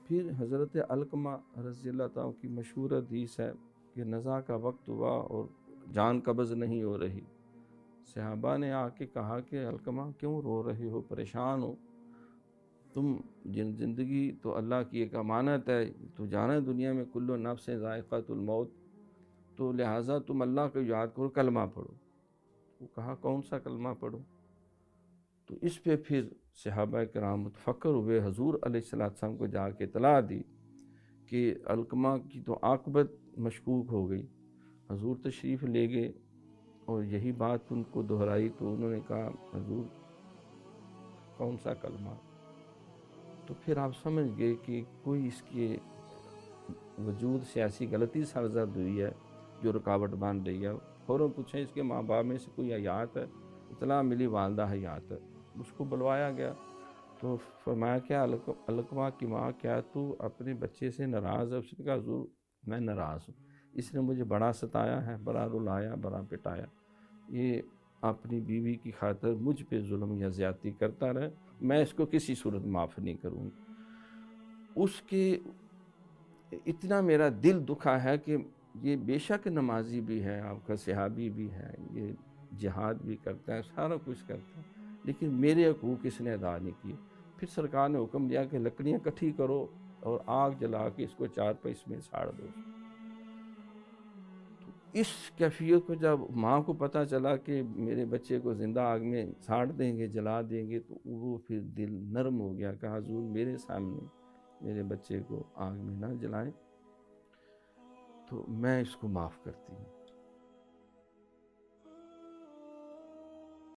پھر حضرت علقمہ رضی اللہ تعالیٰ کی مشہور حدیث ہے کہ نزا کا وقت ہوا اور جان قبض نہیں ہو رہی. صحابہ نے آ کے کہا کہ علقمہ کیوں رو رہے ہو، پریشان ہو؟ تم زندگی تو اللہ کی ایک امانت ہے، تو جانا ہے دنیا میں کل نفس ذائقۃ الموت، تو لہٰذا تم اللہ کو یاد کرو، کلمہ پڑھو. وہ کہا کون سا کلمہ پڑھو؟ تو اس پہ پھر صحابہ کرام متفکر ہوئے، حضور علیہ السلام کو جا کے اطلاع دی کہ علقمہ کی تو عاقبت مشکوک ہو گئی. حضور تشریف لے گئے اور یہی بات ان کو دہرائی تو انہوں نے کہا حضور کون سا کلمہ؟ تو پھر آپ سمجھ گئے کہ کوئی اس کے وجود سے ایسی غلطی سرزد ہوئی ہے جو رکاوٹ بن رہی ہے. فوراً پوچھیں اس کے ماں باپ میں سے کوئی حیات ہے؟ اطلاع ملی والدہ حیات ہے. اس کو بلوایا گیا تو فرمایا کیا علقمہ کی ماں کیا تو اپنے بچے سے ناراض ہے؟ اس نے کہا حضور میں ناراض ہوں، اس نے مجھے بڑا ستایا ہے، بڑا رلایا، بڑا پٹایا، یہ اپنی بیوی کی خاطر مجھ پہ ظلم یا زیادتی کرتا رہے، میں اس کو کسی صورت معاف نہیں کروں گا. اس کے اتنا میرا دل دکھا ہے کہ یہ بے شک نمازی بھی ہے، آپ کا صحابی بھی ہے، یہ جہاد بھی کرتا ہے، سارا کچھ کرتا ہے، لیکن میرے حقوق اس نے ادا نہیں کیے. پھر سرکار نے حکم دیا کہ لکڑیاں اکٹھی کرو اور آگ جلا کے اس کو چارپائی اس میں ساڑ دو. تو اس کیفیت کو جب ماں کو پتہ چلا کہ میرے بچے کو زندہ آگ میں ساڑ دیں گے، جلا دیں گے، تو وہ پھر دل نرم ہو گیا. کہا حضور میرے سامنے میرے بچے کو آگ میں نہ جلائیں، تو میں اس کو معاف کرتی ہوں.